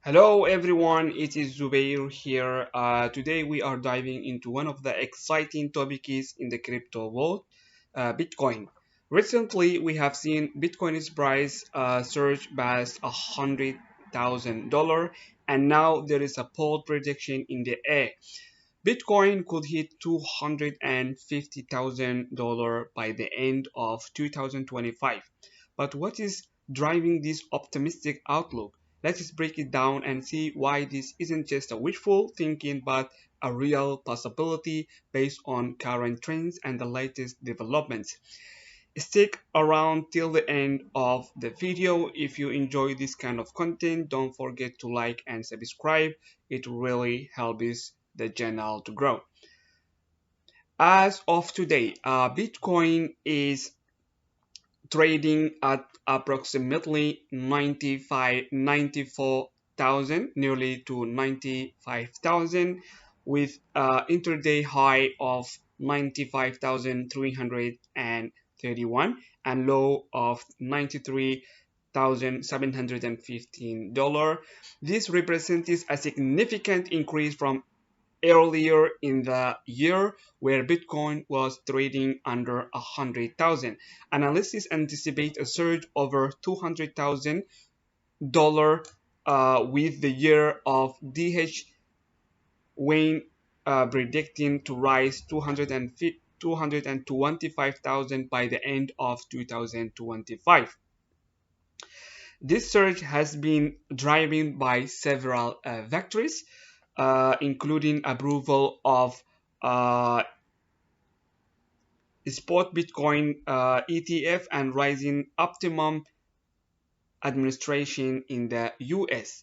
Hello everyone, it is Zubair here. Today we are diving into one of the exciting topics in the crypto world, Bitcoin. Recently, we have seen Bitcoin's price surge past $100,000, and now there is a bold prediction in the air. Bitcoin could hit $250,000 by the end of 2025. But what is driving this optimistic outlook? Let's break it down and see why this isn't just a wishful thinking but a real possibility based on current trends and the latest developments. Stick around till the end of the video. If you enjoy this kind of content, don't forget to like and subscribe. It really helps the channel to grow. As of today, Bitcoin is trading at approximately 94,000, nearly to 95,000, with intraday high of 95,331 and low of $93,715. This represents a significant increase from earlier in the year where Bitcoin was trading under 100,000. Analysts anticipate a surge over $200,000 with the year of DH Wayne predicting to rise 225,000 by the end of 2025. This surge has been driven by several vectors, including approval of spot Bitcoin ETF and rising optimum administration in the US.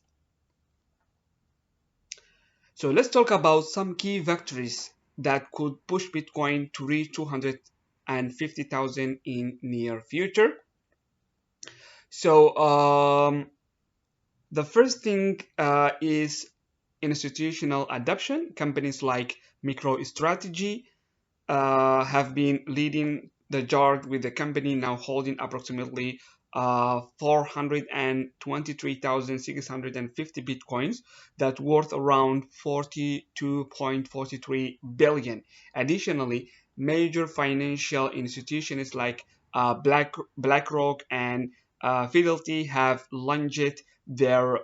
So let's talk about some key vectors that could push Bitcoin to reach 250,000 in near future. So the first thing is institutional adoption. Companies like MicroStrategy have been leading the charge, with the company now holding approximately 423,650 bitcoins that worth around 42.43 billion. Additionally, major financial institutions like BlackRock and Fidelity have launched their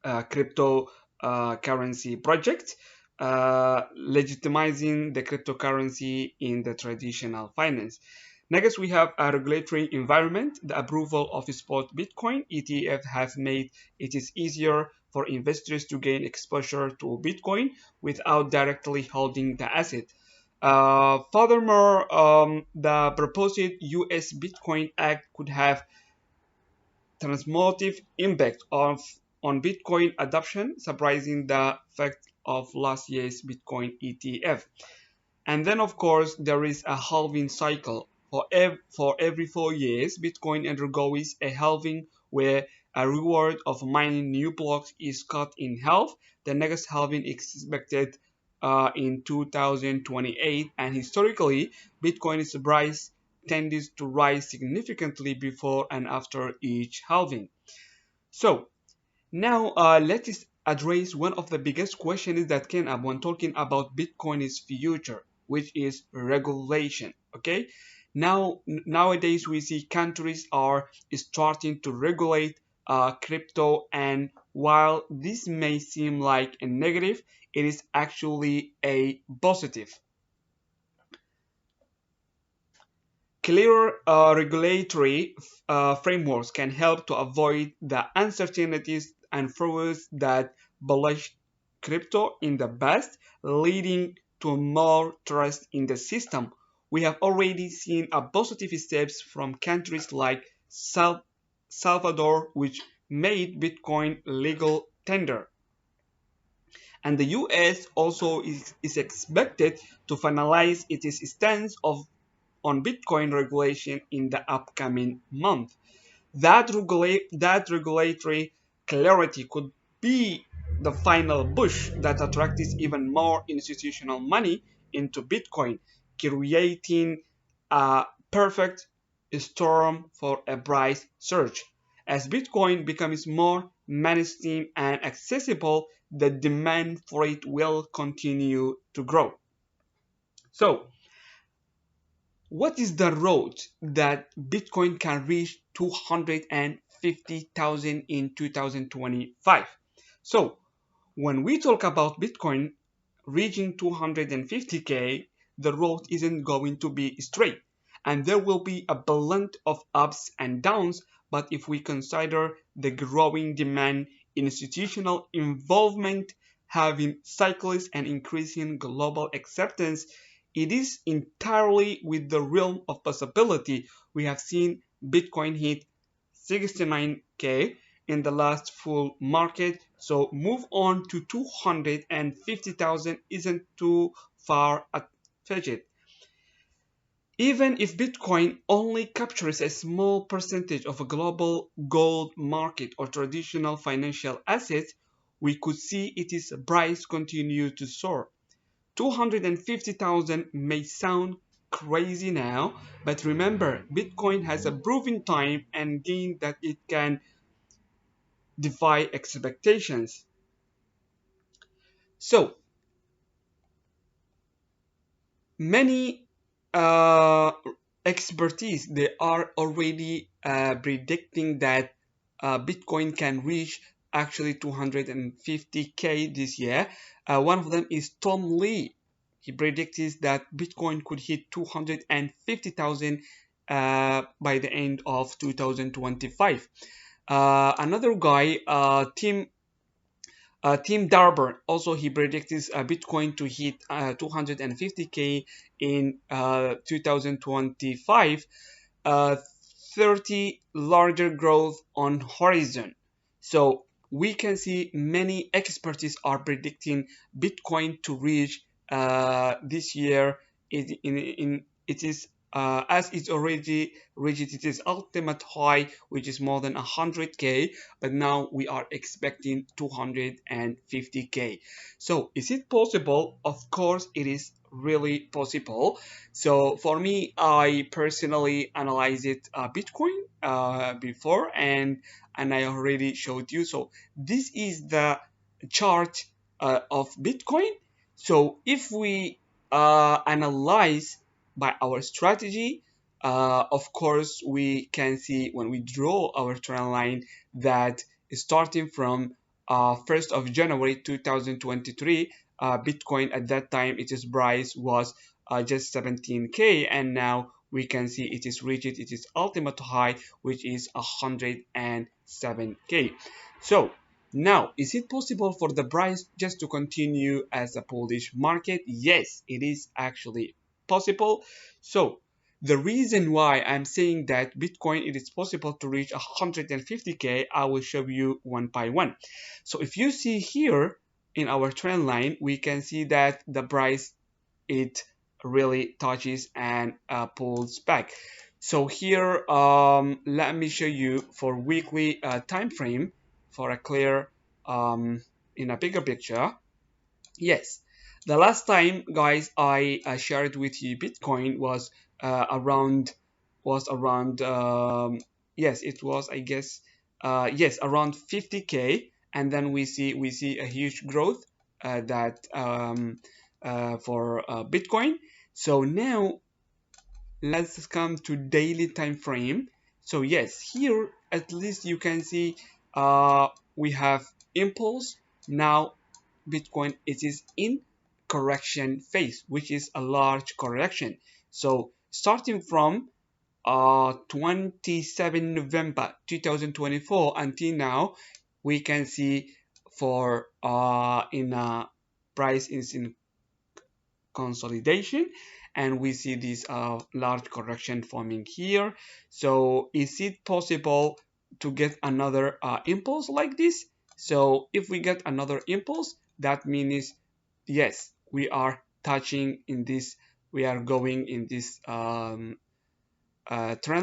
cryptocurrency project, legitimizing the cryptocurrency in the traditional finance. Next, we have a regulatory environment. The approval of spot Bitcoin ETF has made it is easier for investors to gain exposure to Bitcoin without directly holding the asset. Furthermore, the proposed US Bitcoin Act could have transformative impact on Bitcoin adoption, surprising the fact of last year's Bitcoin ETF. And then, of course, there is a halving cycle. For every 4 years, Bitcoin undergoes a halving where a reward of mining new blocks is cut in half. The next halving is expected in 2028, and historically, Bitcoin's price tends to rise significantly before and after each halving. So now let's address one of the biggest questions that came up when talking about Bitcoin's future, which is regulation. Okay, nowadays we see countries are starting to regulate crypto, and while this may seem like a negative, it is actually a positive. Clearer regulatory frameworks can help to avoid the uncertainties and frauds that plagued crypto in the past, leading to more trust in the system. We have already seen a positive steps from countries like Salvador, which made Bitcoin legal tender. And the US also is expected to finalize its stance on Bitcoin regulation in the upcoming month. That regulatory clarity could be the final push that attracts even more institutional money into Bitcoin, creating a perfect storm for a price surge. As Bitcoin becomes more mainstream and accessible, the demand for it will continue to grow. So, what is the road that Bitcoin can reach 250,000 in 2025? So, when we talk about Bitcoin reaching 250K, the road isn't going to be straight, and there will be a blend of ups and downs. But if we consider the growing demand, institutional involvement, having cycles, and increasing global acceptance, it is entirely with the realm of possibility. We have seen Bitcoin hit 69K in the last full market, so move on to 250,000 isn't too far a fetched. Even if Bitcoin only captures a small percentage of a global gold market or traditional financial assets, we could see its price continue to soar. 250,000 may sound crazy now, but remember, Bitcoin has a proven time and gain that it can defy expectations. So, many uh, expertise they are already predicting that Bitcoin can reach actually 250K this year. One of them is Tom Lee. He predicts that Bitcoin could hit 250,000 by the end of 2025. Another guy, Tim Darber, also he predicts Bitcoin to hit 250K in 2025, uh, 30 larger growth on horizon. So we can see many experts are predicting Bitcoin to reach this year. It is as it's already reached its ultimate high, which is more than 100K, but now we are expecting 250K. So is it possible? Of course, it is really possible. So for me, I personally analyzed it Bitcoin before, and I already showed you. So this is the chart of Bitcoin. So if we analyze by our strategy, of course, we can see when we draw our trend line that starting from 1st of January 2023, Bitcoin at that time, its price was just 17K, and now we can see it is reached its ultimate high, which is 107K. So now, is it possible for the price just to continue as a bullish market? Yes, it is actually possible. So the reason why I'm saying that Bitcoin it is possible to reach 150K, I will show you one by one. So if you see here in our trend line, we can see that the price it really touches and pulls back. So here, let me show you for weekly time frame for a clear in a bigger picture. Yes, the last time, guys, I shared with you Bitcoin was around yes, it was I guess yes around 50K, and then we see a huge growth that for Bitcoin. So now let's come to daily time frame. So yes, here at least you can see we have impulse. Now Bitcoin it is in correction phase, which is a large correction. So starting from 27 November 2024 until now, we can see for in price is in consolidation, and we see this large correction forming here. So is it possible to get another impulse like this? So if we get another impulse, that means yes, we are touching in this, we are going in this trend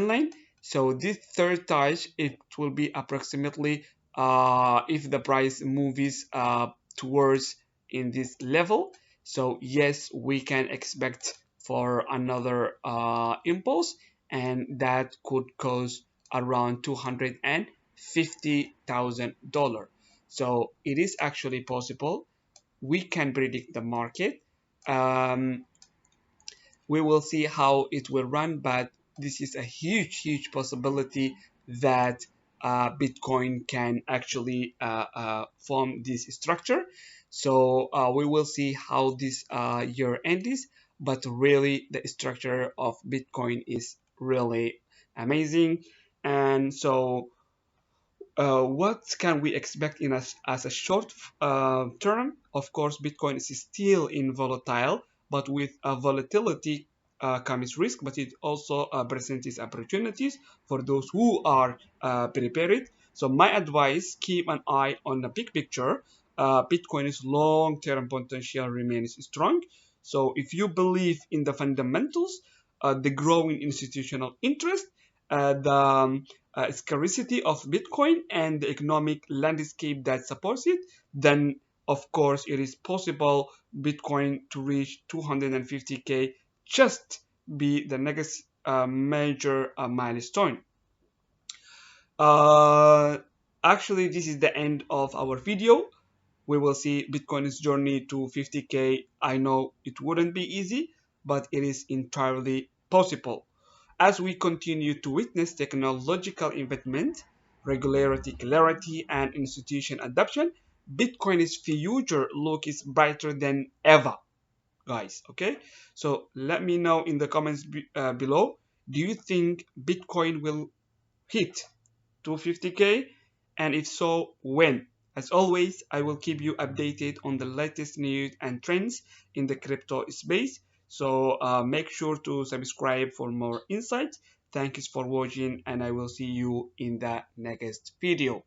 line. So this third touch, it will be approximately if the price moves towards in this level. So yes, we can expect for another impulse, and that could cause around 250 $50,000. So it is actually possible. We can predict the market. Um, we will see how it will run, but this is a huge possibility that Bitcoin can actually form this structure. So we will see how this year ends, but really the structure of Bitcoin is really amazing. And so what can we expect as a short term? Of course, Bitcoin is still in volatile, but with volatility comes risk, but it also presents opportunities for those who are prepared. So my advice, keep an eye on the big picture. Bitcoin's long-term potential remains strong. So if you believe in the fundamentals, the growing institutional interest, the scarcity of Bitcoin and the economic landscape that supports it, then of course it is possible Bitcoin to reach 250K, just be the next major milestone. Uh, Actually, this is the end of our video. We will see Bitcoin's journey to 50K. I know it wouldn't be easy, but it is entirely possible. As we continue to witness technological investment, regularity, clarity, and institution adoption, Bitcoin's future look is brighter than ever, guys. Okay, so let me know in the comments below. Do you think Bitcoin will hit 250K? And if so, when? As always, I will keep you updated on the latest news and trends in the crypto space. So make sure to subscribe for more insights. Thanks for watching, and I will see you in the next video.